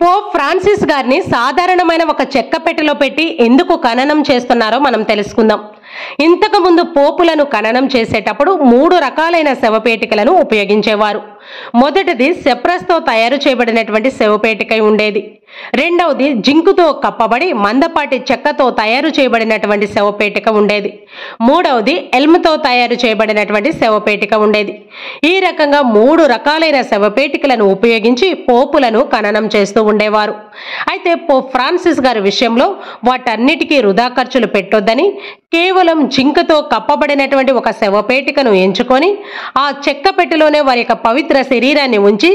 Pope Francis గారిని సాధారణమైన ఒక చెక్క పెట్టెలో పెట్టి ఎందుకు ఖననం చేస్తున్నారో మనం తెలుసుకుందాం. ఇంతకు ముందు పోపులను ఖననం చేసేటప్పుడు 3 రకాలైన శవపేటికలను ఉపయోగించేవారు. మొదటిది సెప్రస్తో తయారు చేయబడినటువంటి శవపేటిక ఉండేది. రెండవది జింకుతో కప్పబడి మందపాటి చెక్కతో తయారు చేయబడినటువంటి శవపేటిక ఉండేది. మూడవది ఎల్మ్తో తయారు చేయబడినటువంటి శవపేటిక ఉండేది. ఈ రకంగా 3 రకాలైన శవపేటికలను ఉపయోగించి పోపులను ఖననం చేస్తూ ఉండేవారు. అయితే పోప్ ఫ్రాన్సిస్ గారి విషయంలో వాటన్నిటికీ వృధా ఖర్చులు పెట్టొద్దని కేవలం జింకతో కప్పబడినటువంటి ఒక శవపేటికను ఎంచుకొని ఆ చెక్క పెట్టెలోనే వారి యొక్క పవిత్ర శరీరాన్ని ఉంచి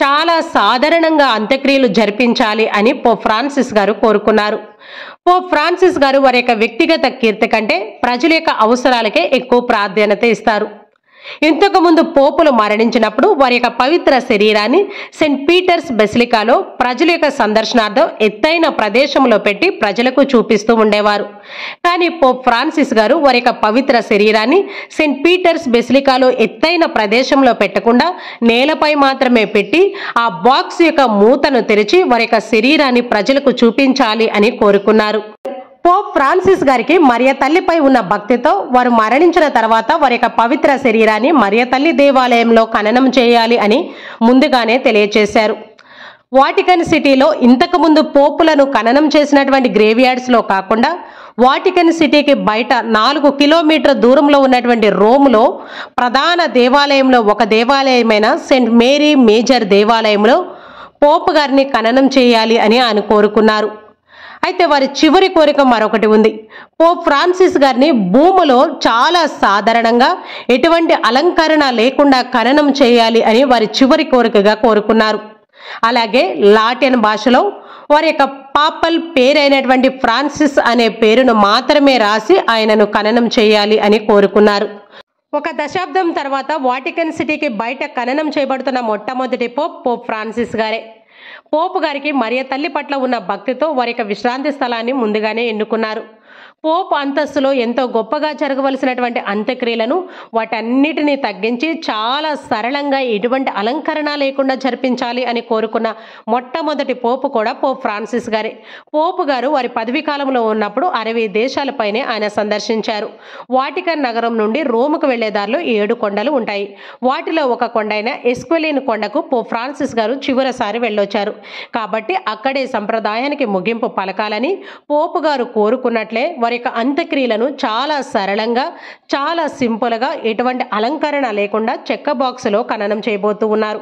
చాలా సాధారణంగా అంత్యక్రియలు జరిపించాలి అని పోప్ ఫ్రాన్సిస్ గారు కోరుకున్నారు. పోప్ ఫ్రాన్సిస్ గారు వారి యొక్క వ్యక్తిగత కీర్తి కంటే ప్రజల యొక్క అవసరాలకే ఎక్కువ ప్రాధాన్యత ఇస్తారు. ఇంతకు ముందు పోపులు మరణించినప్పుడు వారి యొక్క పవిత్ర శరీరాన్ని సెయింట్ పీటర్స్ బెసిలికాలో ప్రజల యొక్క సందర్శనార్థం ఎత్తైన ప్రదేశంలో పెట్టి ప్రజలకు చూపిస్తూ ఉండేవారు. కానీ పోప్ ఫ్రాన్సిస్ గారు వారి యొక్క పవిత్ర శరీరాన్ని సెయింట్ పీటర్స్ బెసిలికాలో ఎత్తైన ప్రదేశంలో పెట్టకుండా నేలపై మాత్రమే పెట్టి ఆ బాక్స్ యొక్క మూతను తెరిచి వారి యొక్క శరీరాన్ని ప్రజలకు చూపించాలి అని కోరుకున్నారు. పోప్ ఫ్రాన్సిస్ గారికి మరియ తల్లిపై ఉన్న భక్తితో వారు మరణించిన తర్వాత వారి యొక్క పవిత్ర శరీరాన్ని మరియ తల్లి దేవాలయంలో ఖననం చేయాలి అని ముందుగానే తెలియచేశారు. వాటికన్ సిటీలో ఇంతకు ముందు పోపులను ఖననం చేసినటువంటి గ్రేవ్యార్డ్స్లో కాకుండా వాటికన్ సిటీకి బయట 4 కిలోమీటర్ల దూరంలో ఉన్నటువంటి రోమ్లో ప్రధాన దేవాలయంలో ఒక దేవాలయమైన సెయింట్ మేరీ మేజర్ దేవాలయంలో పోప్ గారిని ఖననం చేయాలి అని ఆయన కోరుకున్నారు. అయితే వారి చివరి కోరిక మరొకటి ఉంది. పోప్ ఫ్రాన్సిస్ గారిని భూమిలో చాలా సాధారణంగా ఎటువంటి అలంకరణ లేకుండా ఖననం చేయాలి అని వారి చివరి కోరికగా కోరుకున్నారు. అలాగే లాటిన్ భాషలో వారి యొక్క పాపల్ పేరైనటువంటి ఫ్రాన్సిస్ అనే పేరును మాత్రమే రాసి ఆయనను ఖననం చేయాలి అని కోరుకున్నారు. 1 దశాబ్దం తర్వాత వాటికన్ సిటీకి బయట ఖననం చేయబడుతున్న మొట్టమొదటి పోప్ ఫ్రాన్సిస్ గారే. పోప్ గారికి మరియ తల్లి పట్ల ఉన్న భక్తితో వారి యొక్క విశ్రాంతి స్థలాన్ని ముందుగానే ఎన్నుకున్నారు. పోప్ అంతస్తులో ఎంతో గొప్పగా జరగవలసినటువంటి అంత్యక్రియలను వాటన్నిటినీ తగ్గించి చాలా సరళంగా ఎటువంటి అలంకరణ లేకుండా జరిపించాలి అని కోరుకున్న మొట్టమొదటి పోపు కూడా పోప్ ఫ్రాన్సిస్ గారే. పోపు గారు వారి పదవీ కాలంలో ఉన్నప్పుడు 60 దేశాలపైనే ఆయన సందర్శించారు. వాటికన్ నగరం నుండి రోముకు వెళ్లే దారిలో 7 కొండలు ఉంటాయి. వాటిలో ఒక కొండ అయిన ఎస్క్వెలిన్ కొండకు పోప్ ఫ్రాన్సిస్ గారు చివరిసారి వెళ్ళొచ్చారు. కాబట్టి అక్కడే సంప్రదాయానికి ముగింపు పలకాలని పోపు గారు కోరుకున్నట్లే వారి యొక్క అంత్యక్రియలను చాలా సరళంగా చాలా సింపుల్గా ఎటువంటి అలంకరణ లేకుండా చెక్క బాక్సులో ఖననం చేయబోతూ ఉన్నారు.